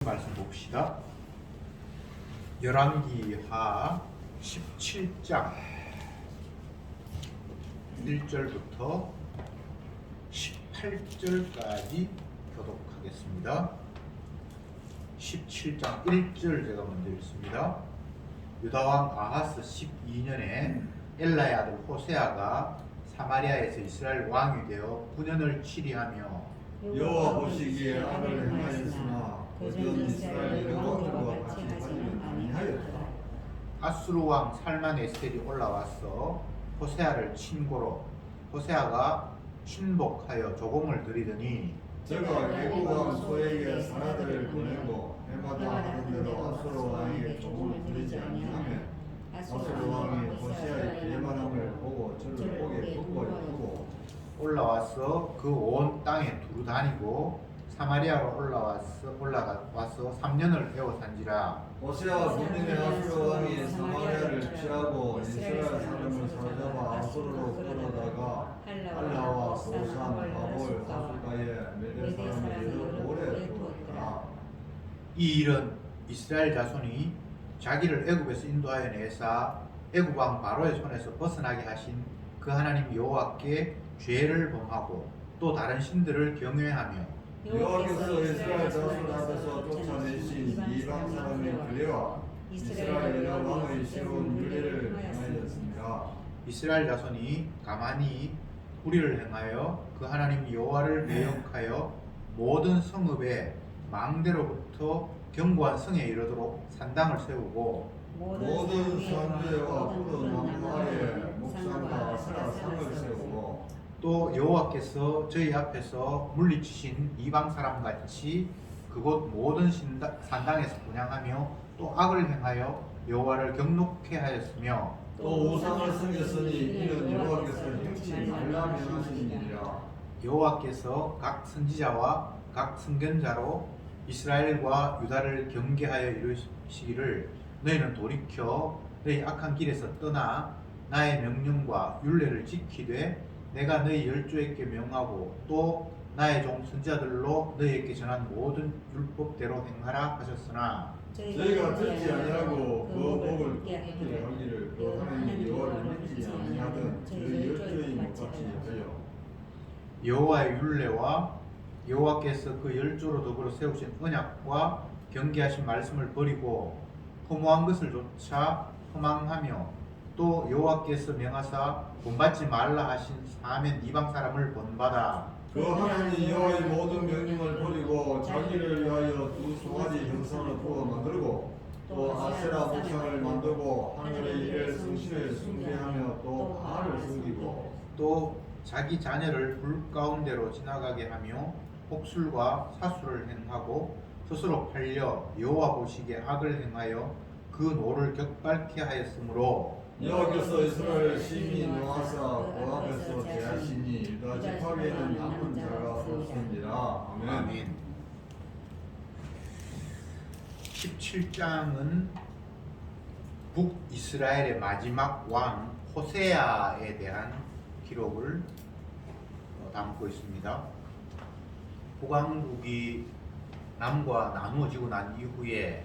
말씀 봅시다. 열왕기하 17장 1절부터 18절까지 교독하겠습니다. 17장 1절 제가 먼저 읽습니다. 유다왕 아하스 12년에 엘라의 아들 호세아가 사마리아에서 이스라엘 왕이 되어 9년을 치리하며 여호와 보시기에 악을 행하였으나 그전 이스라엘 여호와들과 같이 하지는 아니하였다. 아수르 왕 살만에셀이 올라와서 호세아를 친고로 호세아가 친복하여 조공을 드리더니 저가 애국 왕 소에게 사라들을 보내고 해마다 하는 대로 아수르 왕에게 조공을 드리지 아니하며 아수르 왕이 호세아의 배만함을 보고 저를 옥에 굽어두고 올라와서 그 온 땅에 두루 다니고 사마리아로 올라와서 3년을 애워 산지라. 호세아 본인의 아수르 왕이 사마리아를 피하고 이스라엘 사람을 사로잡아 아수르로 끌어다가 할라와 소산, 바볼, 하숫가에 메대 사람을 오래 두었더라. 이 일은 이스라엘 자손이 자기를 애굽에서 인도하여 내사 애굽 왕 바로의 손에서 벗어나게 하신 그 하나님 여호와께 죄를 범하고 또 다른 신들을 경외하며 여호와께서 이스라엘 자손 앞에서 쫓아내신 이방 사람의 규례와 이스라엘 여러 왕의 새로운 율례를 행하였습니다. 이스라엘 자손이 가만히 불의를 행하여 그 하나님 여호와를 매역하여 모든 성읍에 망대로부터 견고한 성에 이르도록 산당을 세우고 모든 산대와 푸른 나무아래 목상과 아스라상을 세우고 또 여호와께서 저희 앞에서 물리치신 이방 사람 같이 그곳 모든 산당에서 분향하며 또 악을 행하여 여호와를 경노케 하였으며 또 우상을 섬겼으니 이는 여호와께서 행치 말라 명하신 일이라. 여호와께서 각 선지자와 각 선견자로 이스라엘과 유다를 경계하여 이루시기를 너희는 돌이켜 너희 악한 길에서 떠나 나의 명령과 율례를 지키되 내가 너희 열조에게 명하고 또 나의 종 선지자들로 너희에게 전한 모든 율법대로 행하라 하셨으나 저희가 듣지 아니하고 그 법을 굳게 하기를 그 하나님 여호와를 믿지 아니하던 저희 열조의 못같이 하여 여호와의 율례와 여호와께서 그 열조로 더불어 세우신 언약과 경계하신 말씀을 버리고 허무한 것을 조차 허망하며 또 여호와께서 명하사 본받지 말라 하신 사면 이방 사람을 본받아 그 하나님 여호와의 모든 명령을 버리고 자기를 위하여 두 송아지 형상을 부어 만들고 또 아세라 목상을 만들고 하늘의 일에 성신을 숭배하며 또 바알을 섬기고 또 자기 자녀를 불 가운데로 지나가게 하며 복술과 사수를 행하고 스스로 팔려 여호와 보시기에 악을 행하여 그 노를 격발케 하였으므로 여호와께서 이스라엘 심히 노하사 그 앞에서 대하시니 유다 지파에는 남은 자가 없습니다. 아멘. 아멘. 17장은 북이스라엘의 마지막 왕 호세아에 대한 기록을 담고 있습니다. 북왕국이 남과 나누어지고 난 이후에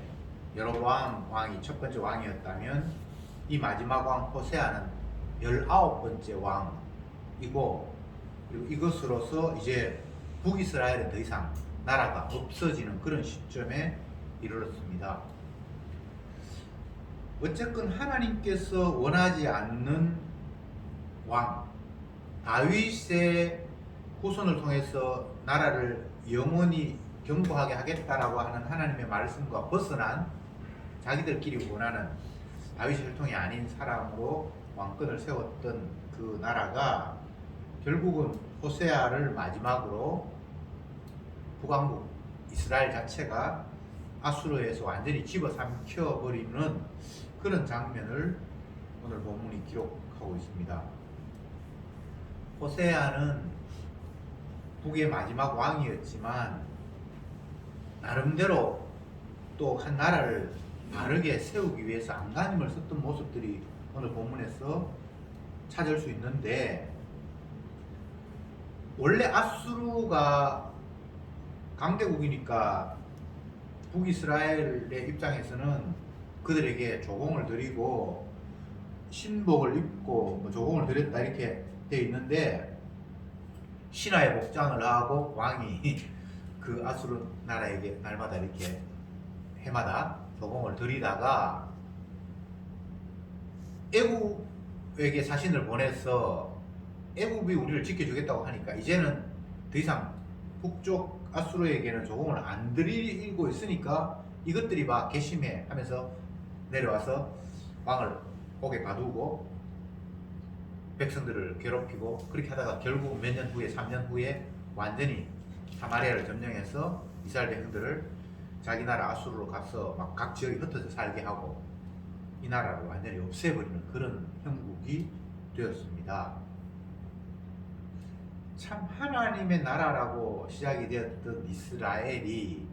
여로보암 왕이 첫 번째 왕이었다면 이 마지막 왕 호세아는 19번째 왕이고 그리고 이것으로서 이제 북이스라엘은 더 이상 나라가 없어지는 그런 시점에 이르렀습니다. 어쨌건 하나님께서 원하지 않는 왕 다윗의 후손을 통해서 나라를 영원히 견고하게 하겠다라고 하는 하나님의 말씀과 벗어난 자기들끼리 원하는 다윗의 혈통이 아닌 사람으로 왕권을 세웠던 그 나라가 결국은 호세아를 마지막으로 북왕국 이스라엘 자체가 아수르에서 완전히 집어삼켜 버리는 그런 장면을 오늘 본문이 기록하고 있습니다. 호세아는 북의 마지막 왕이었지만 나름대로 또 한 나라를 바르게 세우기 위해서 안간힘을 썼던 모습들이 오늘 본문에서 찾을 수 있는데 원래 아수르가 강대국이니까 북이스라엘의 입장에서는 그들에게 조공을 드리고 신복을 입고 뭐 조공을 드렸다 이렇게 돼 있는데 신하의 복장을 하고 왕이 그 아수르 나라에게 날마다 이렇게 해마다 조공을 드리다가 애굽에게 사신을 보내서 애굽이 우리를 지켜주겠다고 하니까 이제는 더 이상 북쪽 아수르에게는 조공을 안 드리고 있으니까 이것들이 막 괘씸해 하면서 내려와서 왕을 옥에 가두고 백성들을 괴롭히고 그렇게 하다가 결국 몇 년 후에 3년 후에 완전히 사마리아를 점령해서 이스라엘 백성들을 자기 나라 아수르로 가서 막 각 지역에 흩어져 살게 하고 이 나라를 완전히 없애버리는 그런 형국이 되었습니다. 참 하나님의 나라라고 시작이 되었던 이스라엘이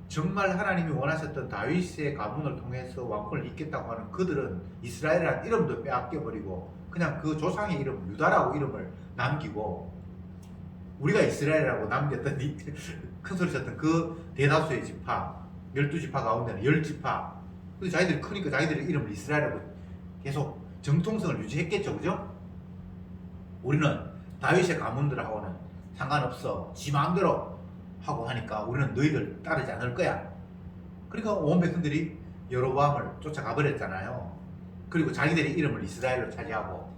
정말 하나님이 원하셨던 다윗의 가문을 통해서 왕권을 잇겠다고 하는 그들은 이스라엘이라는 이름도 빼앗겨버리고 그냥 그 조상의 이름 유다라고 이름을 남기고 우리가 이스라엘이라고 남겼던 큰 소리 쳤던 그 대다수의 지파 12지파 가운데는 10지파 그래서 자기들이 크니까 자기들의 이름을 이스라엘이라고 계속 정통성을 유지했겠죠. 그죠? 우리는 다윗의 가문들하고는 상관없어 지 마음대로 하고 하니까 우리는 너희들 따르지 않을 거야. 그러니까 온 백성들이 여로보암을 쫓아가 버렸잖아요. 그리고 자기들의 이름을 이스라엘로 차지하고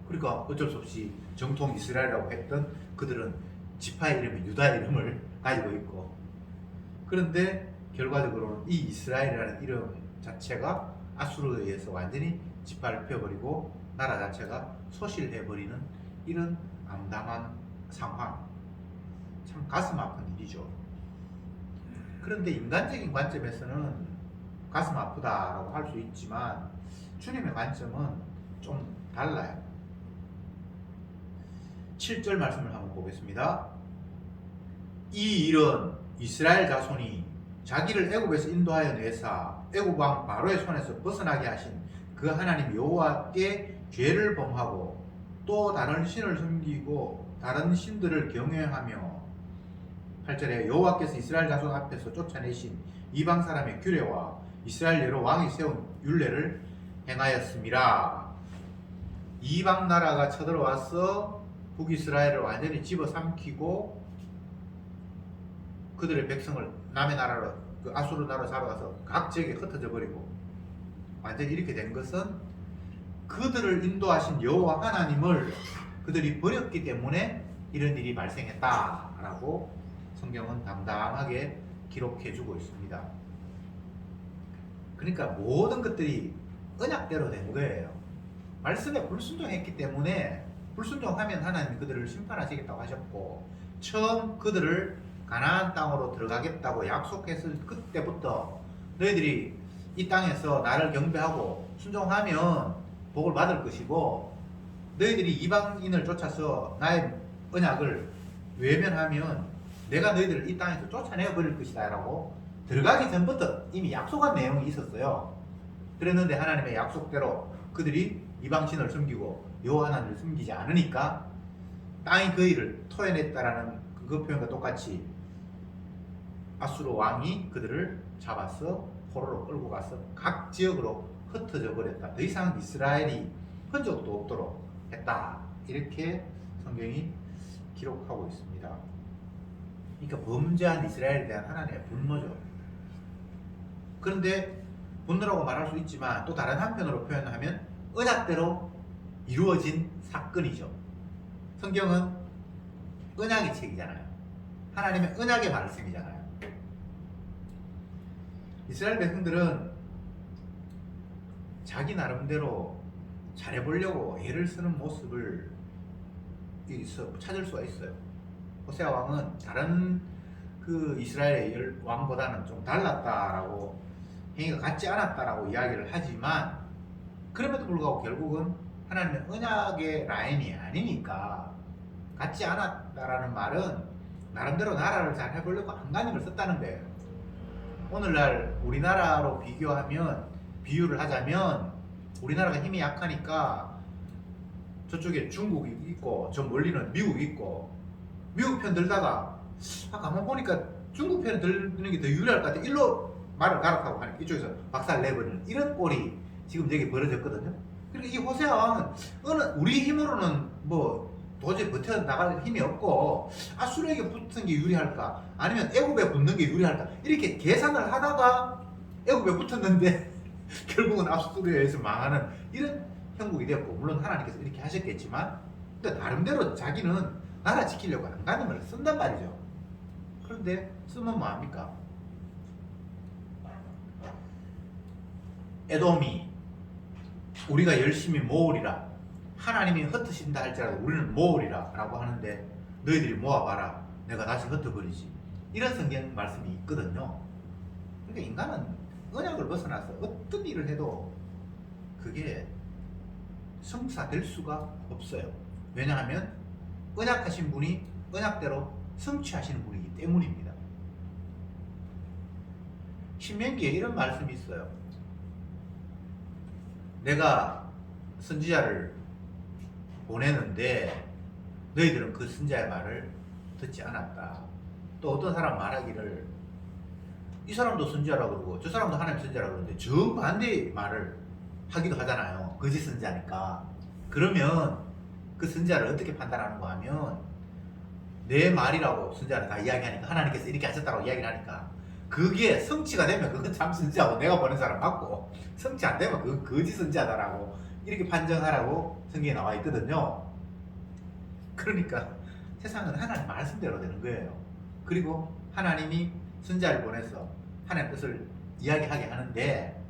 그러니까 어쩔 수 없이 정통 이스라엘이라고 했던 그들은 지파의 이름이 유다의 이름을 가지고 있고 그런데 결과적으로는 이 이스라엘이라는 이름 자체가 아수르에 의해서 완전히 지파를 펴버리고 나라 자체가 소실해버리는 이런 암담한 상황 참 가슴 아픈 일이죠. 그런데 인간적인 관점에서는 가슴 아프다라고 할 수 있지만 주님의 관점은 좀 달라요. 7절 말씀을 한번 보겠습니다. 이 일은 이스라엘 자손이 자기를 애굽에서 인도하여 내사 애굽 왕 바로의 손에서 벗어나게 하신 그 하나님 여호와께 죄를 범하고 또 다른 신을 섬기고 다른 신들을 경외하며 8절에 여호와께서 이스라엘 자손 앞에서 쫓아내신 이방 사람의 규례와 이스라엘 여러 왕이 세운 율례를 행하였음이라. 이방 나라가 쳐들어와서 북이스라엘을 완전히 집어삼키고 그들의 백성을 남의 나라로 그 아수르 나라로 잡아가서 각 지역에 흩어져 버리고 완전히 이렇게 된 것은 그들을 인도하신 여호와 하나님을 그들이 버렸기 때문에 이런 일이 발생했다라고 성경은 당당하게 기록해주고 있습니다. 그러니까 모든 것들이 언약대로 된 거예요. 말씀에 불순종했기 때문에 불순종하면 하나님이 그들을 심판하시겠다고 하셨고 처음 그들을 가나안 땅으로 들어가겠다고 약속했을 그때부터 너희들이 이 땅에서 나를 경배하고 순종하면 복을 받을 것이고 너희들이 이방인을 쫓아서 나의 언약을 외면하면 내가 너희들을 이 땅에서 쫓아내어 버릴 것이다 라고 들어가기 전부터 이미 약속한 내용이 있었어요. 그랬는데 하나님의 약속대로 그들이 이방신을 섬기고 여호와 하나님을 섬기지 않으니까 땅이 그 일을 토해냈다라는 그 표현과 똑같이 아수르 왕이 그들을 잡아서 포로로 끌고 가서 각 지역으로 흩어져 버렸다. 더 이상 이스라엘이 흔적도 없도록 했다. 이렇게 성경이 기록하고 있습니다. 그러니까 범죄한 이스라엘에 대한 하나님의 분노죠. 그런데 분노라고 말할 수 있지만 또 다른 한편으로 표현하면 언약대로 이루어진 사건이죠. 성경은 언약의 책이잖아요. 하나님의 언약의 말씀이잖아요. 이스라엘 백성들은 자기 나름대로 잘해보려고 애를 쓰는 모습을 찾을 수가 있어요. 호세아 왕은 다른 그 이스라엘의 왕보다는 좀 달랐다라고 행위가 같지 않았다라고 이야기를 하지만 그럼에도 불구하고 결국은 하나님의 언약의 라인이 아니니까 같지 않았다라는 말은 나름대로 나라를 잘 해보려고 안간힘을 썼다는 거예요. 오늘날 우리나라로 비교하면 비유를 하자면 우리나라가 힘이 약하니까 저쪽에 중국이 있고 저 멀리는 미국이 있고 미국 편 들다가 가만 보니까 중국 편을 들는 게 더 유리할 것 같아. 일로 말을 가락하고 하니까 이쪽에서 박살 내버리는 이런 꼴이 지금 여기 벌어졌거든요. 그러니까 이 호세아 왕은 우리 힘으로는 뭐 도저히 버텨 나갈 힘이 없고 아수르에게 붙은 게 유리할까 아니면 애굽에 붙는 게 유리할까 이렇게 계산을 하다가 애굽에 붙었는데 결국은 아수르에 의해서 망하는 이런 형국이 되었고, 물론 하나님께서 이렇게 하셨겠지만 근데 나름대로 자기는 나라 지키려고 안간힘을 쓴단 말이죠. 그런데 쓰면 뭐합니까? 에돔이 우리가 열심히 모으리라, 하나님이 흩으신다 할지라도 우리는 모으리라 라고 하는데 너희들이 모아봐라 내가 다시 흩어버리지, 이런 성경 말씀이 있거든요. 그러니까 인간은 언약을 벗어나서 어떤 일을 해도 그게 성사될 수가 없어요. 왜냐하면 언약하신 분이 언약대로 성취하시는 분이기 때문입니다. 신명기에 이런 말씀이 있어요. 내가 선지자를 보내는데 너희들은 그 선지자의 말을 듣지 않았다. 또 어떤 사람 말하기를 이 사람도 선지자라고 그러고 저 사람도 하나님 선지자라고 그러는데 정반대의 말을 하기도 하잖아요. 거짓 선지자니까. 그러면 그 선지자를 어떻게 판단하는가 하면 내 말이라고 선지자는 다 이야기하니까, 하나님께서 이렇게 하셨다고 이야기를 하니까 그게 성취가 되면 그건 참 선지자고 내가 보낸 사람 맞고, 성취 안 되면 그건 거짓 선지자다라고 이렇게 판정하라고 성경에 나와 있거든요. 그러니까 세상은 하나님 말씀대로 되는 거예요. 그리고 하나님이 선지자를 보내서 하나님 뜻을 이야기하게 하는데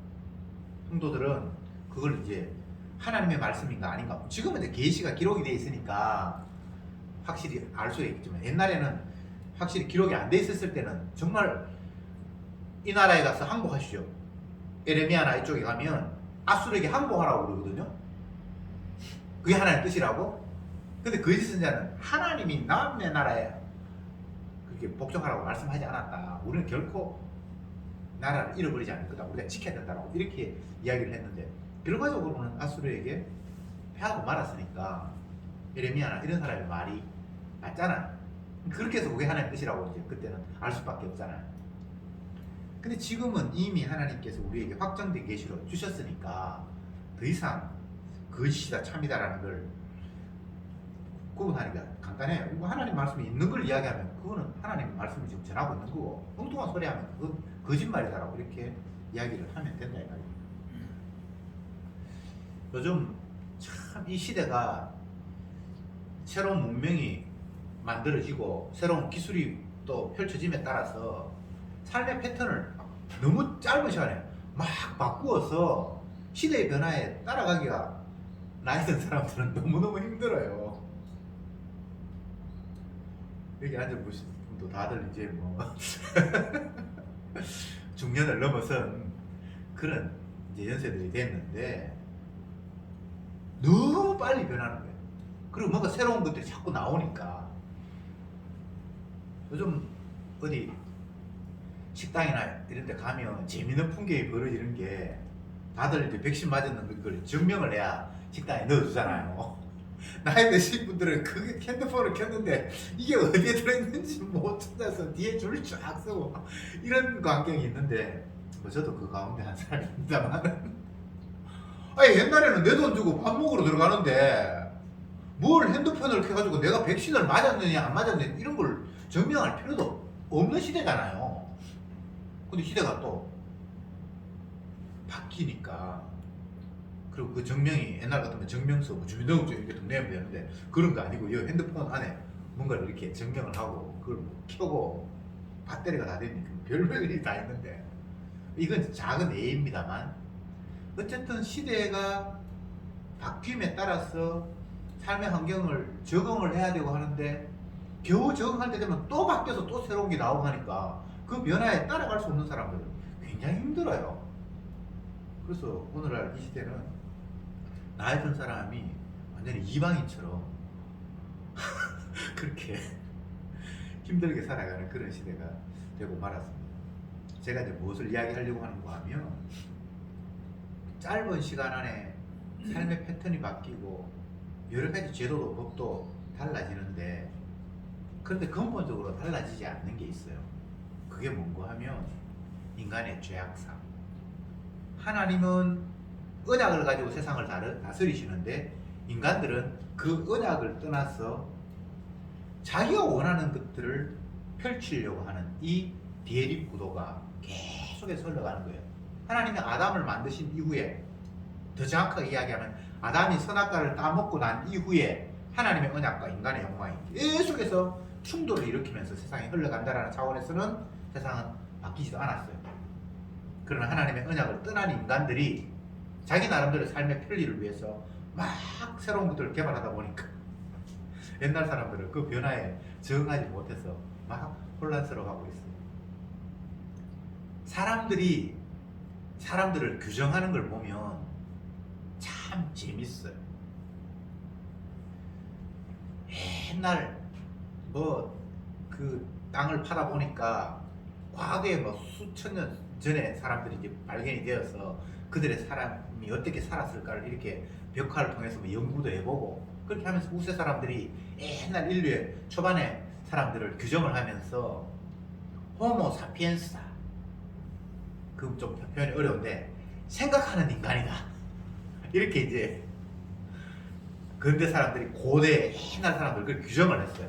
성도들은 그걸 이제 하나님의 말씀인가 아닌가, 지금은 이제 계시가 기록이 돼 있으니까 확실히 알 수 있겠지만 옛날에는 확실히 기록이 안 돼 있었을 때는 정말 이 나라에 가서 항복하시죠. 에레미야나 이쪽에 가면 아수르에게 항복하라고 그러거든요. 그게 하나님의 뜻이라고. 근데 거짓 선지자는 하나님이 남의 나라에 그렇게 복종하라고 말씀하지 않았다. 우리는 결코 나라를 잃어버리지 않을 거다. 우리가 지켜야 된다라고 이렇게 이야기를 했는데 결과적으로는 아수르에게 패하고 말았으니까 에레미야나 이런 사람의 말이 맞잖아요. 그렇게 해서 그게 하나님의 뜻이라고 이제 그때는 알 수밖에 없잖아요. 근데 지금은 이미 하나님께서 우리에게 확정된 계시로 주셨으니까 더 이상 거짓이다 참이다라는 걸 구분하기가 간단해요. 이거 하나님 말씀이 있는 걸 이야기하면 그거는 하나님 말씀을 지금 전하고 있는 거고, 엉뚱한 소리 하면 그건 거짓말이다라고 이렇게 이야기를 하면 된다 이 말입니다. 요즘 참 이 시대가 새로운 문명이 만들어지고 새로운 기술이 또 펼쳐짐에 따라서 삶의 패턴을 너무 짧은 시간에 막 바꾸어서 시대의 변화에 따라가기가 나이 든 사람들은 너무너무 힘들어요. 여기 앉아보신 분도 다들 이제 뭐 중년을 넘어선 그런 이제 연세들이 됐는데 너무 빨리 변하는 거예요. 그리고 뭔가 새로운 것들이 자꾸 나오니까 요즘 어디 식당이나 이런 데 가면 재미있는 풍경이 벌어지는 게 다들 이제 백신 맞았는 걸 증명을 해야 식당에 넣어주잖아요. 나이 드신 분들은 그 핸드폰을 켰는데 이게 어디에 들어있는지 못 찾아서 뒤에 줄을 쫙 서고 이런 광경이 있는데 뭐 저도 그 가운데 한 사람입니다만 아니 옛날에는 내 돈 주고 밥 먹으러 들어가는데 뭘 핸드폰을 켜가지고 내가 백신을 맞았느냐 안 맞았느냐 이런 걸 증명할 필요도 없는 시대잖아요. 근데 시대가 또 바뀌니까, 그리고 그 증명이 옛날 같으면 증명서, 뭐 주민등록증 이렇게 동네에 되는데 그런 거 아니고 이 핸드폰 안에 뭔가를 이렇게 증명을 하고 그걸 뭐 켜고 배터리가 다 되니까 별별일이 다 있는데 이건 작은 예입니다만 어쨌든 시대가 바뀜에 따라서 삶의 환경을 적응을 해야 되고 하는데 겨우 적응할 때 되면 또 바뀌어서 또 새로운 게 나오고 하니까 그 변화에 따라갈 수 없는 사람들은 굉장히 힘들어요. 그래서 오늘날 이 시대는 나이 든 사람이 완전히 이방인처럼 그렇게 힘들게 살아가는 그런 시대가 되고 말았습니다. 제가 이제 무엇을 이야기하려고 하는가 하면 짧은 시간 안에 삶의 패턴이 바뀌고 여러 가지 제도도 법도 달라지는데 그런데 근본적으로 달라지지 않는 게 있어요. 그게 뭔가 하면 인간의 죄악상. 하나님은 언약을 가지고 세상을 다스리시는데 인간들은 그 언약을 떠나서 자기가 원하는 것들을 펼치려고 하는 이 대립 구도가 계속해서 흘러가는 거예요. 하나님이 아담을 만드신 이후에, 더 정확하게 이야기하면 아담이 선악과를 따먹고 난 이후에 하나님의 언약과 인간의 욕망이 계속해서 충돌을 일으키면서 세상이 흘러간다는 차원에서는 세상은 바뀌지도 않았어요. 그러나 하나님의 언약을 떠난 인간들이 자기 나름대로 삶의 편리를 위해서 막 새로운 것들을 개발하다 보니까 옛날 사람들은 그 변화에 적응하지 못해서 막 혼란스러워하고 있어요. 사람들을 규정하는 걸 보면 참 재밌어요. 옛날 그 땅을 파다 보니까 과거에 수천 년 전에 사람들이 이제 발견이 되어서 그들의 사람이 어떻게 살았을까를 이렇게 벽화를 통해서 연구도 해보고 그렇게 하면서 우세 사람들이 옛날 인류의 초반에 사람들을 규정을 하면서 호모 사피엔스다. 그 좀 표현이 어려운데 생각하는 인간이다. 이렇게 이제 근대 사람들이 고대 옛날 사람들 그 규정을 했어요.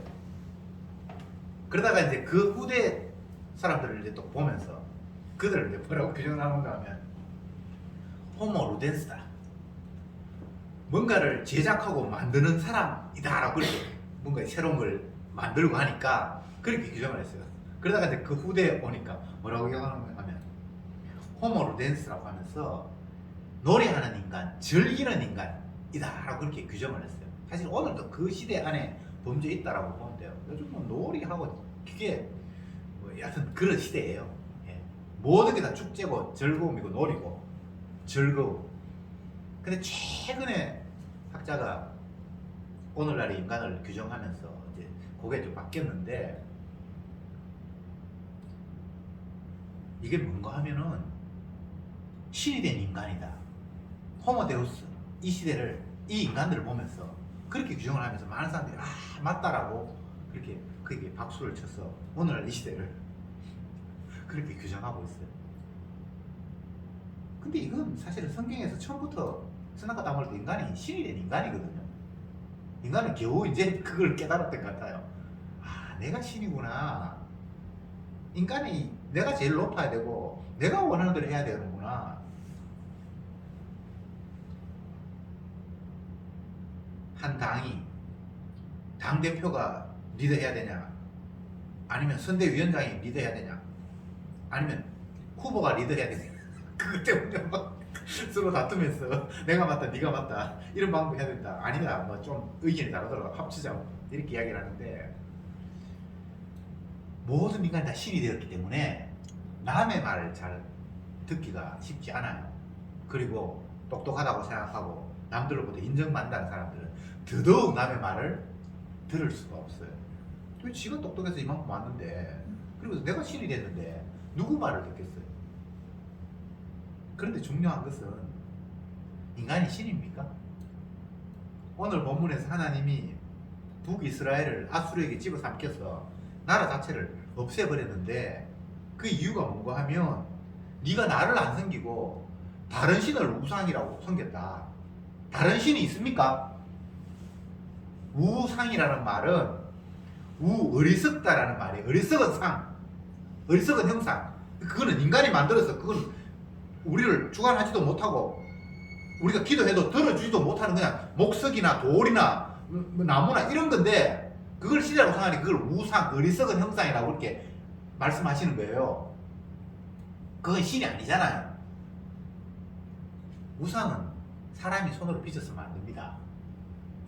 그러다가 이제 그 후대 사람들을 이제 또 보면서 그들을 이제 뭐라고 규정하는가 하면 호모 루덴스다. 뭔가를 제작하고 만드는 사람이다라고 그렇게 뭔가 새로운 걸 만들고 하니까 그렇게 규정을 했어요. 그러다가 이제 그 후대에 오니까 뭐라고 규정하는가 하면 호모 루덴스라고 하면서 노래하는 인간, 즐기는 인간이다라고 그렇게 규정을 했어요. 사실 오늘도 그 시대 안에 범죄 있다라고 보면 돼요. 요즘은 놀이하고 그게 여하튼 그런 시대예요. 예. 모든 게 다 축제고 즐거움이고 놀이고 즐거움. 근데 최근에 학자가 오늘날의 인간을 규정하면서 이제 그게 좀 바뀌었는데 이게 뭔가 하면은 신이 된 인간이다. 호모데우스. 이 시대를 이 인간들을 보면서 그렇게 규정을 하면서 많은 사람들이 맞다라고 그렇게 그게 박수를 쳐서 오늘날 이 시대를 그렇게 규정하고 있어요. 근데 이건 사실은 성경에서 처음부터 선악과 따먹을 때 인간이 신이 된 인간이거든요. 인간은 겨우 이제 그걸 깨달았던 것 같아요. 내가 신이구나. 인간이 내가 제일 높아야 되고 내가 원하는 대로 해야 되는구나. 한 당대표가 리더해야 되냐, 아니면 선대위원장이 리더해야 되냐, 아니면 후보가 리더해야 되냐. 그것 때문에 막 서로 다투면서 내가 맞다 네가 맞다 이런 방법 해야 된다. 아니다 좀 의견이 다르더라도 합치자 이렇게 이야기를 하는데 모든 인간이 다 신이 되었기 때문에 남의 말을 잘 듣기가 쉽지 않아요. 그리고 똑똑하다고 생각하고 남들로부터 인정받는다는 사람들은 더더욱 남의 말을 들을 수가 없어요. 왜 지가 똑똑해서 이만큼 왔는데, 그리고 내가 신이 됐는데 누구 말을 듣겠어요? 그런데 중요한 것은 인간이 신입니까? 오늘 본문에서 하나님이 북이스라엘을 아수르에게 집어삼켜서 나라 자체를 없애버렸는데 그 이유가 뭔가 하면 네가 나를 안 섬기고 다른 신을 우상이라고 섬겼다. 다른 신이 있습니까? 우상이라는 말은 어리석다라는 말이에요. 어리석은 상, 어리석은 형상. 그거는 인간이 만들어서 그건 우리를 주관하지도 못하고 우리가 기도해도 들어주지도 못하는 그냥 목석이나 돌이나 나무나 이런 건데 그걸 신이라고 생각하니 그걸 우상, 어리석은 형상이라고 그렇게 말씀하시는 거예요. 그건 신이 아니잖아요. 우상은 사람이 손으로 빚어서는 안 됩니다.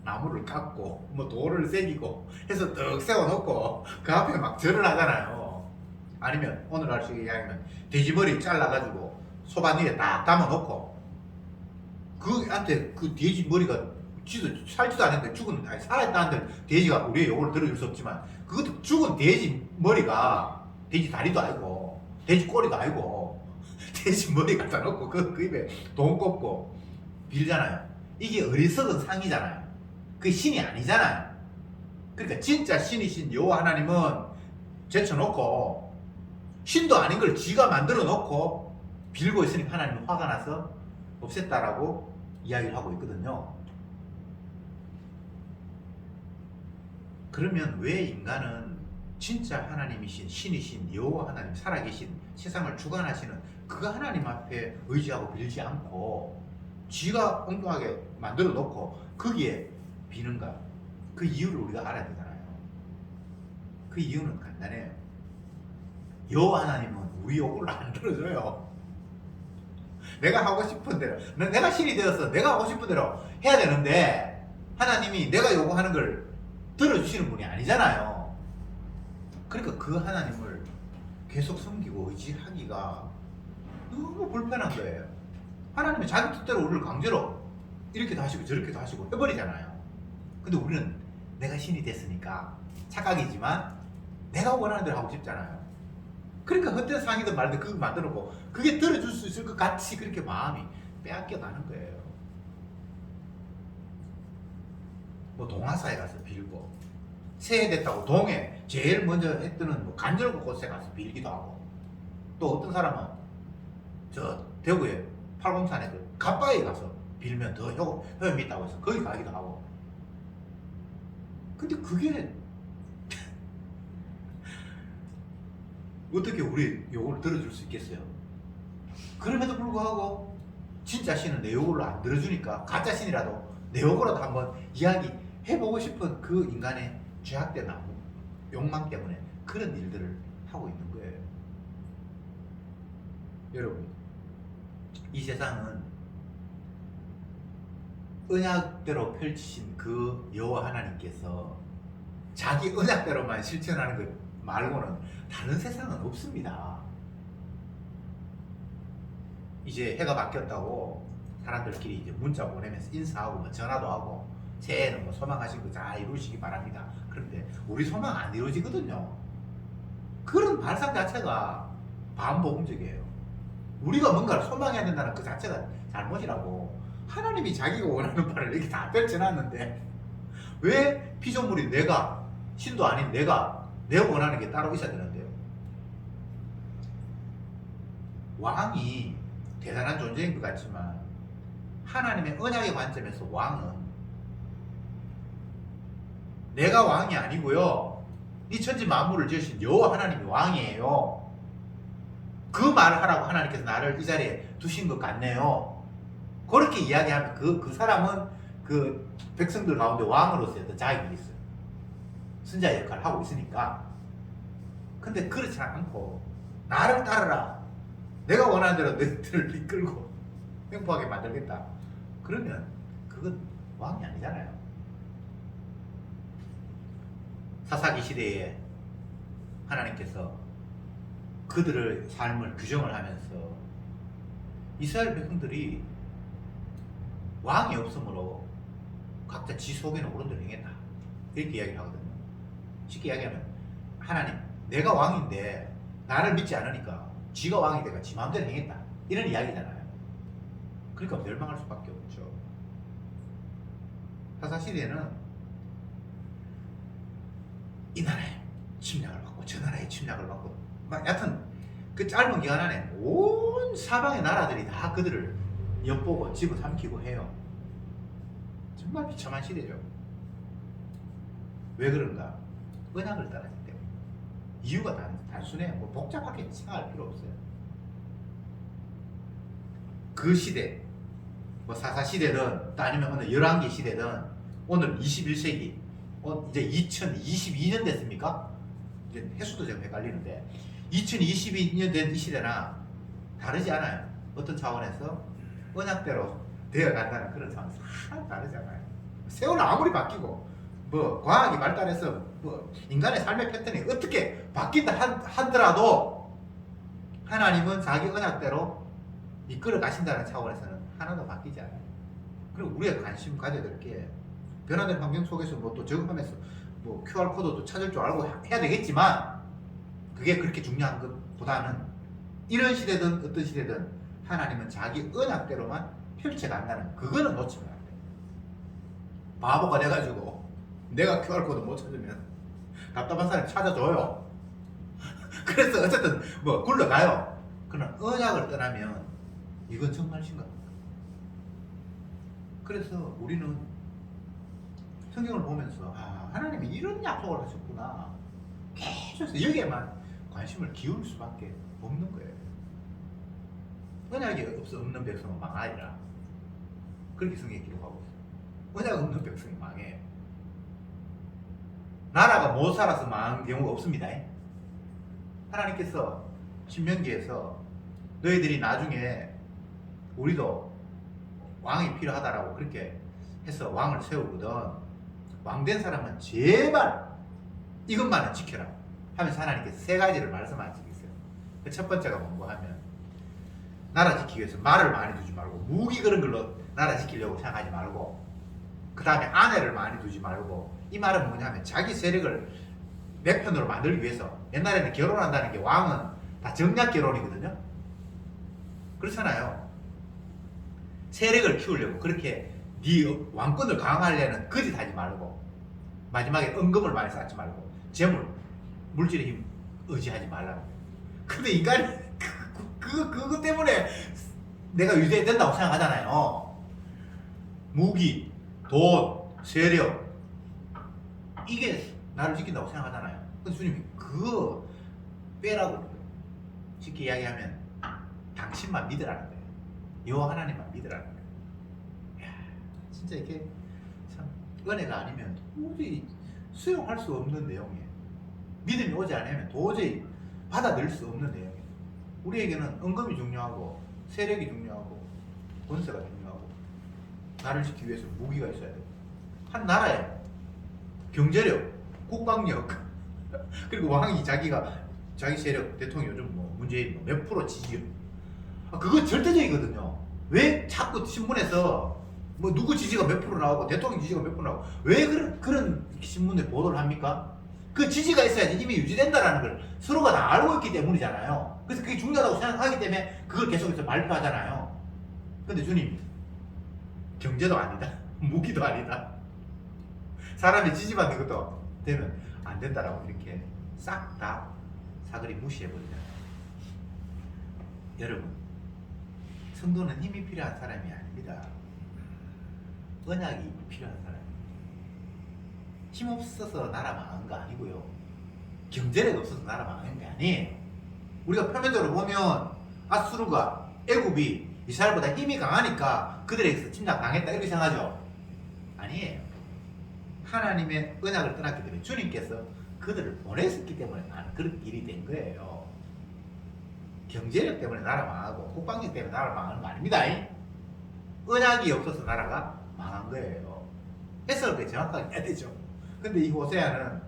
나무를 깎고 돌을 새기고 해서 떡 세워놓고 그 앞에 막 절을 하잖아요. 아니면 오늘날 식의 이야기면 돼지머리 잘라가지고 소반 위에 딱 담아놓고 그한테 그 돼지 머리가 살지도 않았는데 살아있다는데 돼지가 우리의 요구를 들어줄 수 없지만 그것도 죽은 돼지 머리가 돼지 다리도 아니고 돼지 꼬리도 아니고 돼지 머리 갖다 놓고 그 입에 돈 꼽고 빌잖아요. 이게 어리석은 상이잖아요. 그 신이 아니잖아요. 그러니까 진짜 신이신 여호와 하나님은 제쳐놓고 신도 아닌 걸 지가 만들어 놓고 빌고 있으니까 하나님은 화가 나서 없앴다라고 이야기를 하고 있거든요. 그러면 왜 인간은 진짜 하나님이신 신이신 여호와 하나님 살아계신 세상을 주관하시는 그 하나님 앞에 의지하고 빌지 않고 지가 엉뚱하게 만들어 놓고 거기에 비는가? 그 이유를 우리가 알아야 되잖아요. 그 이유는 간단해요. 여호와 하나님은 우리 요구를 안 들어줘요. 내가 하고 싶은 대로, 내가 신이 되어서 내가 하고 싶은 대로 해야 되는데 하나님이 내가 요구하는 걸 들어주시는 분이 아니잖아요. 그러니까 그 하나님을 계속 섬기고 의지하기가 너무 불편한 거예요. 하나님이 자기 뜻대로 우리를 강제로 이렇게도 하시고 저렇게도 하시고 해버리잖아요. 근데 우리는 내가 신이 됐으니까 착각이지만 내가 원하는 대로 하고 싶잖아요. 그러니까 헛된 상이든 말든 그거 만들어놓고 그게 들어줄 수 있을 것 같이 그렇게 마음이 빼앗겨 가는 거예요. 뭐 동화사에 가서 빌고 새해 됐다고 동해 제일 먼저 했던 뭐 간절고 곳에 가서 빌기도 하고 또 어떤 사람은 저 대구에 팔공산에 그 갓바위에 가서 빌면 더 효험이 있다고 해서 거기 가기도 하고. 근데 그게 어떻게 우리 요구를 들어줄 수 있겠어요? 그럼에도 불구하고 진짜 신은 내 요구를 안 들어주니까 가짜 신이라도 내 요구라도 한번 이야기해보고 싶은 그 인간의 죄악된 욕망 때문에 그런 일들을 하고 있는 거예요. 여러분, 이 세상은 언약대로 펼치신 그 여호와 하나님께서 자기 언약대로만 실천하는 것 말고는 다른 세상은 없습니다. 이제 해가 바뀌었다고 사람들끼리 이제 문자 보내면서 인사하고 뭐 전화도 하고 새해에는 뭐 소망하신 거 잘 이루시기 바랍니다. 그런데 우리 소망 안 이루어지거든요. 그런 발상 자체가 반복음적이에요. 우리가 뭔가를 소망해야 된다는 그 자체가 잘못이라고. 하나님이 자기가 원하는 바를 이렇게 다 펼쳐놨는데 왜 피조물이 내가 신도 아닌 내가 원하는 게 따로 있어야 되는데요. 왕이 대단한 존재인 것 같지만 하나님의 언약의 관점에서 왕은 내가 왕이 아니고요, 이 천지 만물을 지으신 여호와 하나님이 왕이에요. 그 말을 하라고 하나님께서 나를 이 자리에 두신 것 같네요. 그렇게 이야기하면 그 사람은 그 백성들 가운데 왕으로서의 어떤 자격이 있어요. 선자 역할을 하고 있으니까. 근데 그렇지 않고 나를 따르라, 내가 원하는 대로 너희들을 이끌고 행복하게 만들겠다, 그러면 그건 왕이 아니잖아요. 사사기 시대에 하나님께서 그들의 삶을 규정을 하면서 이스라엘 백성들이 왕이 없으므로 각자 지 속에는 옳은 대로 행했다, 이렇게 이야기를 하거든요. 쉽게 이야기하면 하나님, 내가 왕인데 나를 믿지 않으니까 지가 왕이 되가 지 마음대로 행했다, 이런 이야기잖아요. 그러니까 멸망할 수밖에 없죠. 사사시대에는 이 나라에 침략을 받고 저 나라에 침략을 받고 여하튼 그 짧은 기간 안에 온 사방의 나라들이 다 그들을 엿보고 집어삼키고 해요. 정말 비참한 시대죠. 왜 그런가? 언약을 따랐기 때문에. 이유가 단순해요. 뭐 복잡하게 생각할 필요 없어요. 그 시대, 뭐 사사시대든 또 아니면 오늘 11개 시대든 오늘 21세기 이제 2022년 됐습니까? 이제 횟수도 좀 헷갈리는데 2022년 된 이 시대나 다르지 않아요. 어떤 차원에서 언약대로 되어간다는 그런 차원에서 하나도 다르잖아요. 세월 아무리 바뀌고 뭐 과학이 발달해서 뭐 인간의 삶의 패턴이 어떻게 바뀐다 하더라도 하나님은 자기 언약대로 이끌어 가신다는 차원에서는 하나도 바뀌지 않아요. 그리고 우리가 관심 가져야 될 게 변화된 환경 속에서 뭐 또 적응하면서 뭐 QR코드도 찾을 줄 알고 해야 되겠지만 그게 그렇게 중요한 것보다는 이런 시대든 어떤 시대든 하나님은 자기 언약대로만 펼쳐간다는 그거는 놓치면 안 돼요. 바보가 돼가지고 내가 QR코드 못 찾으면 답답한 사람 찾아줘요. 그래서 어쨌든 뭐 굴러가요. 그러나 언약을 떠나면 이건 정말 심각합니다. 그래서 우리는 성경을 보면서 하나님이 이런 약속을 하셨구나. 계속 여기에만 관심을 기울일 수밖에 없는 거예요. 언약이 없는 백성은 망하리라. 그렇게 성경에 기록하고 있어요. 언약 없는 백성이 망해요. 나라가 못 살아서 망한 경우가 없습니다. 하나님께서 신명기에서 너희들이 나중에 우리도 왕이 필요하다라고 그렇게 해서 왕을 세우거든. 왕된 사람은 제발 이것만은 지켜라 하면서 하나님께서 세 가지를 말씀하시고 있어요. 그 첫 번째가 뭔가 하면 나라 지키기 위해서 말을 많이 두지 말고 무기 그런 걸로 나라 지키려고 생각하지 말고, 그 다음에 아내를 많이 두지 말고. 이 말은 뭐냐면 자기 세력을 내 편으로 만들기 위해서. 옛날에는 결혼한다는 게 왕은 다 정략 결혼이거든요. 그렇잖아요. 세력을 키우려고 그렇게 네 왕권을 강화하려는 거짓 하지 말고, 마지막에 은금을 많이 쌓지 말고 재물, 물질의 힘 의지하지 말라는 거예요. 근데 인간이 그거 때문에 내가 유지된다고 생각하잖아요. 무기, 돈, 세력, 이게 나를 지킨다고 생각하잖아요. 근데 주님이 그거 빼라고 그래요. 쉽게 이야기하면 당신만 믿으라는 거예요. 여호와 하나님만 믿으라는 거예요. 이야, 진짜 이게 참 은혜가 아니면 도저히 수용할 수 없는 내용이에요. 믿음이 오지 않으면 도저히 받아들일 수 없는 내용이에요. 우리에게는 은금이 중요하고 세력이 중요하고 권세가 중요하고 나를 지키기 위해서 무기가 있어야 돼요. 한 나라에 경제력, 국방력 그리고 왕이 자기 세력, 대통령 요즘 뭐 문재인 몇 프로 지지율, 그거 절대적이거든요. 왜 자꾸 신문에서 뭐 누구 지지가 몇 프로 나오고 대통령 지지가 몇 프로 나오고 왜 그런 신문에 보도를 합니까? 그 지지가 있어야지 힘이 유지된다라는 걸 서로가 다 알고 있기 때문이잖아요. 그래서 그게 중요하다고 생각하기 때문에 그걸 계속해서 발표하잖아요. 근데 주님, 경제도 아니다, 무기도 아니다, 사람이 지지받는 것도 되면 안 된다라고 이렇게 싹 다 사그리 무시해버리잖아요. 여러분, 성도는 힘이 필요한 사람이 아닙니다. 언약이 필요한 사람입니다. 힘없어서 나라 망한 거 아니고요. 경제력 없어서 나라 망한 게 아니에요. 우리가 표면적으로 보면 아수르가, 애굽이 이스라엘보다 힘이 강하니까 그들에게서 침략당했다 이렇게 생각하죠. 아니에요. 하나님의 언약을 떠났기 때문에 주님께서 그들을 보냈었기 때문에 그런 일이 된 거예요. 경제력 때문에 나라 망하고 국방력 때문에 나라 망하는 거 아닙니다. 언약이 없어서 나라가 망한 거예요. 해석을 정확하게 해야 되죠. 근데 이 호세아는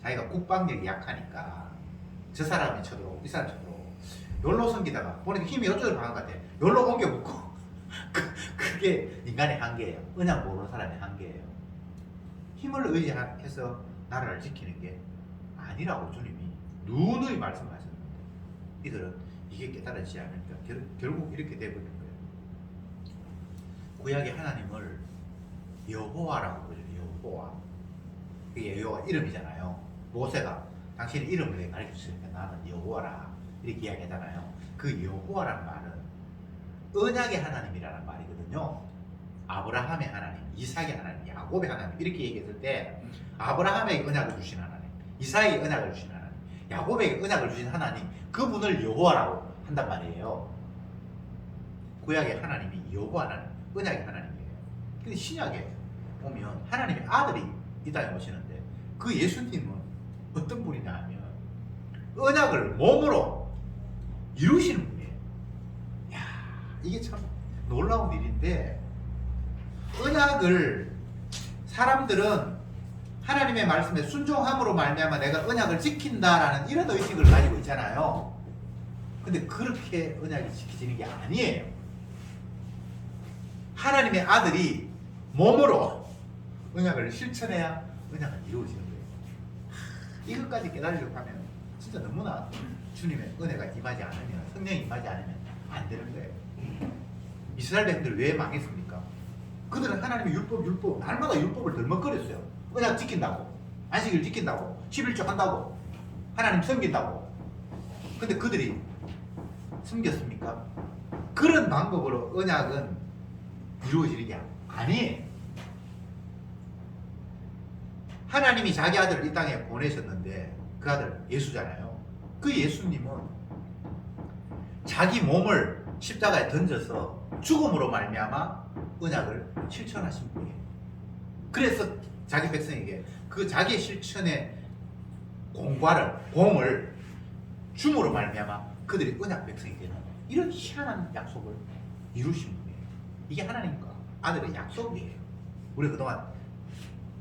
자기가 국방력이 약하니까 저 사람이 쳐들어오고 이 사람이 쳐들어오고 열로 섬기다가 보니까 힘이 어쩌고 강한 것 같아. 열로 옮겨붙고 그게 인간의 한계예요. 언약 모르는 사람의 한계예요. 힘을 의지해서 나라를 지키는 게 아니라고 주님이 누누이 말씀하셨는데 이들은 이게 깨달아지지 않으니까 결국 이렇게 되어버린 거예요. 구약의 하나님을 여호와라고 부르죠. 여호와. 그게 여호와 이름이잖아요. 모세가 당신의 이름을 내가 가르쳐주니까 나는 여호와라 이렇게 이야기하잖아요. 그 여호와라는 말은 언약의 하나님이라는 말이거든요. 아브라함의 하나님, 이삭의 하나님, 야곱의 하나님 이렇게 얘기했을 때 아브라함에게 언약을 주신 하나님, 이삭에게 언약을 주신 하나님, 야곱에게 언약을 주신 하나님, 그분을 여호와라고 한단 말이에요. 구약의 하나님이 여호와 하나님, 언약의 하나님이에요. 근데 신약에 보면 하나님의 아들이 이 땅에 오시는데 그 예수님은 어떤 분이냐 하면 언약을 몸으로 이루시는 분이에요. 이야, 이게 참 놀라운 일인데 언약을 사람들은 하나님의 말씀에 순종함으로 말미암아 내가 언약을 지킨다라는 이런 의식을 가지고 있잖아요. 근데 그렇게 언약이 지켜지는 게 아니에요. 하나님의 아들이 몸으로 언약을 실천해야 언약은 이루어지는 거예요. 이것까지 깨달으려고 하면 진짜 너무나 주님의 은혜가 임하지 않으면, 성령이 임하지 않으면 안 되는 거예요. 이스라엘 백성들 왜 망했습니까? 그들은 하나님의 율법 날마다 율법을 덜먹거렸어요. 언약 지킨다고, 안식일 지킨다고, 11조 한다고, 하나님 섬긴다고. 근데 그들이 숨겼습니까? 그런 방법으로 언약은 이루어지는 게 아니에요. 하나님이 자기 아들을 이 땅에 보내셨는데 그 아들 예수잖아요. 그 예수님은 자기 몸을 십자가에 던져서 죽음으로 말미암아 언약을 실천하신 분이에요. 그래서 자기 백성에게 그 자기 실천의 공을 줌으로 말미암아 그들이 언약 백성이 되는 이런 희한한 약속을 이루신 분이에요. 이게 하나님과 아들의 약속이에요. 우리 그동안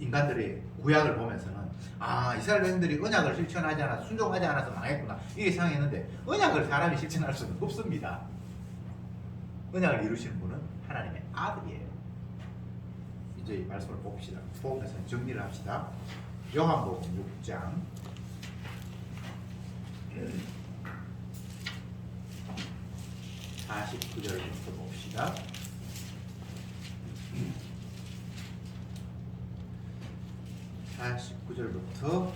인간들의 구약을 보면서는 이스라엘 백성들이 언약을 실천하지 않아서 순종하지 않아서 망했구나 이렇게 생각했는데 언약을 사람이 실천할 수는 없습니다. 언약을 이루시는 분은 하나님의 아들이에요. 이제 이 말씀을 봅시다. 보면서 정리를 합시다. 요한복음 6장 49절부터 봅시다. 49절부터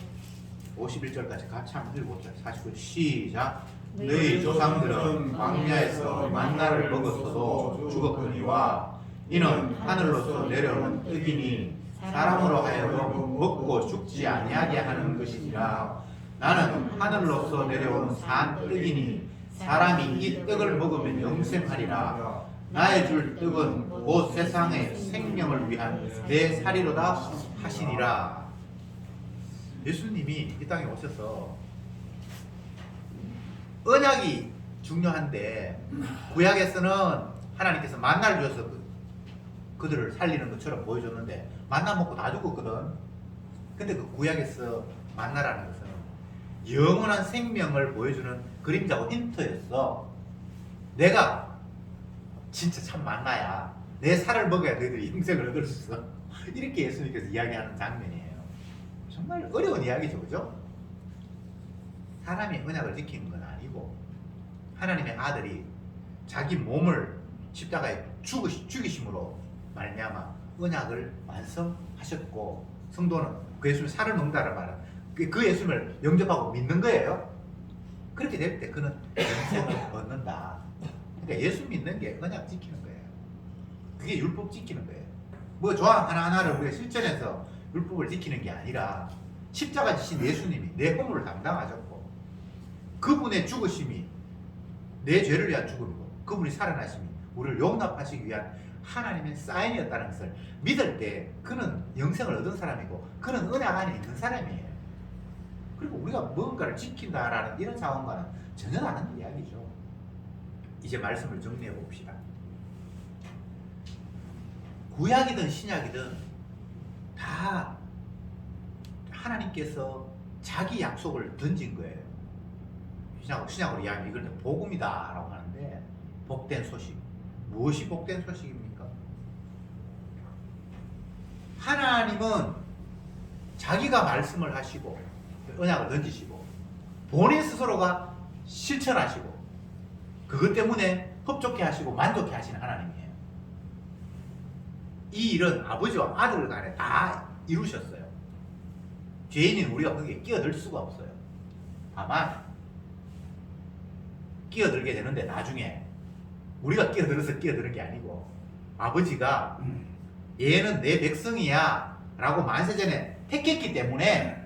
51절까지 같이 한번 읽어보자. 49절 시작. 너희 조상들은 광야에서 만나를 먹었어도 죽었거니와 이는 하늘로서 내려오는 떡이니 사람으로 하여금 먹고 죽지 아니하게 하는 것이니라. 나는 하늘로서 내려오는 산 떡이니 사람이 이 떡을 먹으면 영생하리라. 나의 줄 떡은 곧 세상의 생명을 위한 내 살이로다 하시니라. 예수님이 이 땅에 오셔서 언약이 중요한데 구약에서는 하나님께서 만나를 주셔서 그들을 살리는 것처럼 보여줬는데 만나 먹고 다 죽었거든. 근데 그 구약에서 만나라는 것은 영원한 생명을 보여주는 그림자고 힌트였어. 내가 진짜 참 만나야 내 살을 먹어야 너희들이 영생을 얻을 수 있어. 이렇게 예수님께서 이야기하는 장면이에요. 정말 어려운 이야기죠, 그죠? 사람이 언약을 지키는 건 아니고 하나님의 아들이 자기 몸을 십자가에 죽이심으로 말미암아 언약을 완성하셨고 성도는 그 예수님을 살을 먹는다는 말은 그 예수님을 영접하고 믿는 거예요. 그렇게 될 때 그는 영생을 얻는다. 그러니까 예수 믿는 게 언약 지키는 거예요. 그게 율법 지키는 거예요. 뭐 조항 하나하나를 우리가 실천해서 율법을 지키는 게 아니라 십자가 지신 예수님이 내 허물을 담당하셨고 그분의 죽으심이 내 죄를 위한 죽음이고 그분이 살아나심이 우리를 용납하시기 위한 하나님의 사인이었다는 것을 믿을 때 그는 영생을 얻은 사람이고 그는 언약 안에 있는 사람이에요. 그리고 우리가 뭔가를 지킨다라는 이런 상황과는 전혀 다른 이야기죠. 이제 말씀을 정리해 봅시다. 구약이든 신약이든 다 하나님께서 자기 약속을 던진 거예요. 신약으로 이야기하면 이걸 복음이다 라고 하는데 복된 소식. 무엇이 복된 소식입니까? 하나님은 자기가 말씀을 하시고 언약을 던지시고 본인 스스로가 실천하시고 그것 때문에 흡족해 하시고 만족해 하시는 하나님이에요. 이 일은 아버지와 아들 간에 다 이루셨어요. 죄인인 우리가 거기에 끼어들 수가 없어요. 다만 끼어들게 되는데 나중에 우리가 끼어들어서 끼어드는 게 아니고 아버지가 얘는 내 백성이야 라고 만세전에 택했기 때문에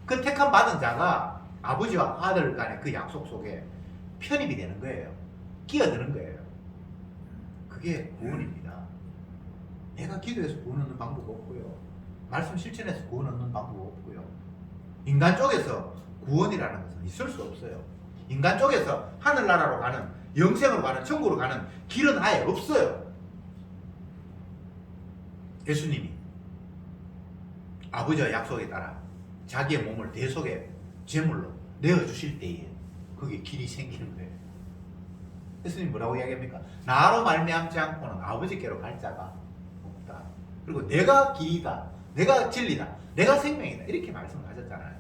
그 택함 받은 자가 아버지와 아들 간의 그 약속 속에 편입이 되는 거예요. 끼어드는 거예요. 그게 구원입니다. 내가 기도해서 구원 얻는 방법 없고요. 말씀 실천해서 구원 얻는 방법 없고요. 인간 쪽에서 구원이라는 것은 있을 수 없어요. 인간 쪽에서 하늘나라로 가는 영생으로 가는 천국으로 가는 길은 아예 없어요. 예수님이 아버지와 약속에 따라 자기의 몸을 대속의 제물로 내어주실 때에 거기에 길이 생기는 거예요. 예수님 뭐라고 이야기합니까? 나로 말미암지 않고는 아버지께로 갈 자가 없다. 그리고 내가 길이다, 내가 진리다, 내가 생명이다 이렇게 말씀을 하셨잖아요.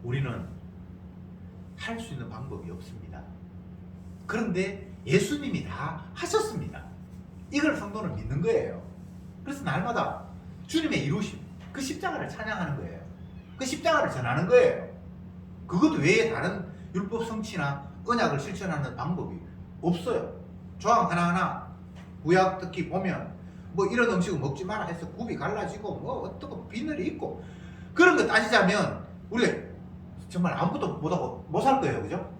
우리는 할 수 있는 방법이 없습니다. 그런데 예수님이 다 하셨습니다. 이걸 성도는 믿는 거예요. 그래서 날마다 주님의 이루심, 그 십자가를 찬양하는 거예요. 그 십자가를 전하는 거예요. 그것 외에 다른 율법 성취나 언약을 실천하는 방법이 없어요. 조항 하나하나 구약 특히 보면 뭐 이런 음식을 먹지 마라 해서 굽이 갈라지고 뭐 어떻고 비늘이 있고 그런 거 따지자면 우리가 정말 아무것도 못하고 못 살 거예요. 그죠?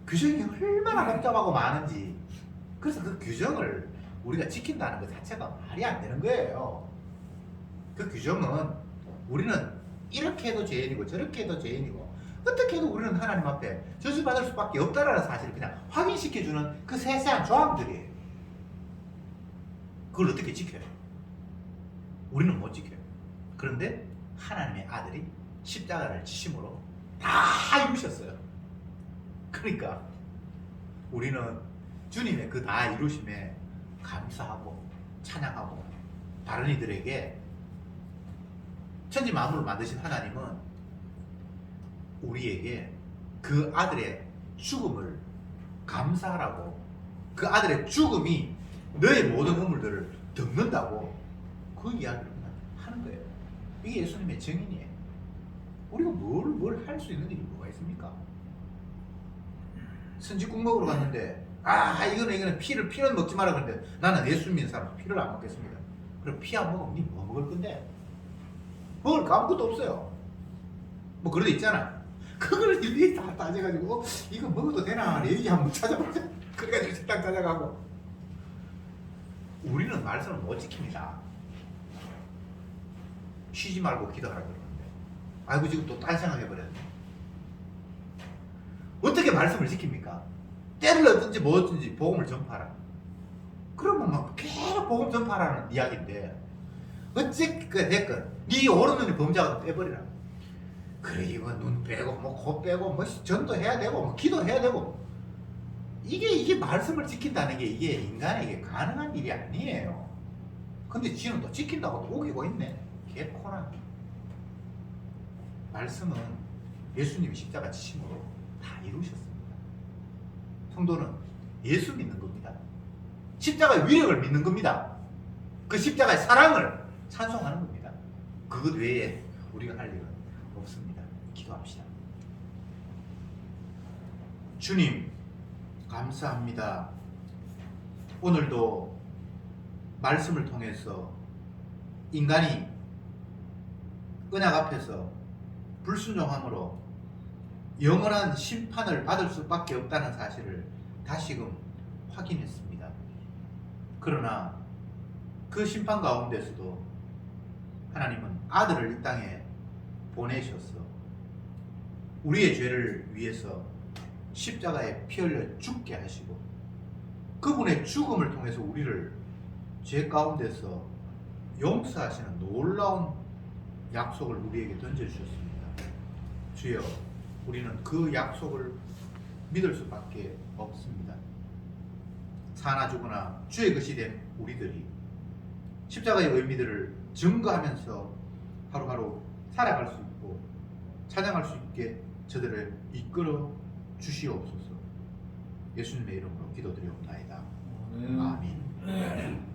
규정이 얼마나 복잡하고 많은지. 그래서 그 규정을 우리가 지킨다는 것 자체가 말이 안 되는 거예요. 그 규정은 우리는 이렇게 해도 죄인이고 저렇게 해도 죄인이고 어떻게 해도 우리는 하나님 앞에 저주받을 수밖에 없다라는 사실을 그냥 확인시켜주는 그 세세한 조항들이에요. 그걸 어떻게 지켜요? 우리는 못 지켜요. 그런데 하나님의 아들이 십자가를 지심으로 다 이루셨어요. 그러니까 우리는 주님의 그 다 이루심에 감사하고 찬양하고 다른 이들에게 천지 만물을 만드신 하나님은 우리에게 그 아들의 죽음을 감사하라고, 그 아들의 죽음이 너의 모든 우물들을 덮는다고 그 이야기를 하는 거예요. 이게 예수님의 증인이에요. 우리가 뭘 할 수 있는 일이 뭐가 있습니까? 선지국 먹으러 갔는데 이거는 피는 먹지 마라 그러는데 나는 예수 믿는 사람 피를 안 먹겠습니다. 그럼 피 안 먹으면 니 뭐 먹을 건데? 먹을 거 아무것도 없어요. 뭐 그런 데 있잖아. 그거를 일일이 다 따져가지고 이거 먹어도 되나 얘기 한번 찾아보자. 그래가지고 식당 찾아가고. 우리는 말씀을 못 지킵니다. 쉬지 말고 기도하라 그러는데 아이고 지금 또 딴 생각해버렸네. 어떻게 말씀을 지킵니까? 때를 얻든지 뭐 얻든지 복음을 전파하라. 그러면 막 계속 복음 전파하라는 이야기인데 어쨌든 됐건 네 오른 눈이 범죄하고 빼버리라. 그래 이거 눈 빼고 뭐 코 빼고 뭐 전도해야 되고 뭐 기도해야 되고 이게 말씀을 지킨다는 게 이게 인간에게 가능한 일이 아니에요. 근데 지는 또 지킨다고 또 우기고 있네. 개코나. 말씀은 예수님이 십자가 지심으로 다 이루셨습니다. 성도는 예수 믿는 겁니다. 십자가의 위력을 믿는 겁니다. 그 십자가의 사랑을 찬송하는 겁니다. 그것 외에 우리가 할 일은 없습니다. 기도합시다. 주님 감사합니다. 오늘도 말씀을 통해서 인간이 언약 앞에서 불순종함으로 영원한 심판을 받을 수밖에 없다는 사실을 다시금 확인했습니다. 그러나 그 심판 가운데서도 하나님은 아들을 이 땅에 보내셔서 우리의 죄를 위해서 십자가에 피 흘려 죽게 하시고 그분의 죽음을 통해서 우리를 죄 가운데서 용서하시는 놀라운 약속을 우리에게 던져주셨습니다. 주여, 우리는 그 약속을 믿을 수밖에 없습니다. 사나 죽으나 주의 것이 된 우리들이 십자가의 의미들을 증거하면서 하루하루 살아갈 수 있고 찬양할 수 있게 저들을 이끌어 주시옵소서. 예수님의 이름으로 기도드리옵나이다. 아멘.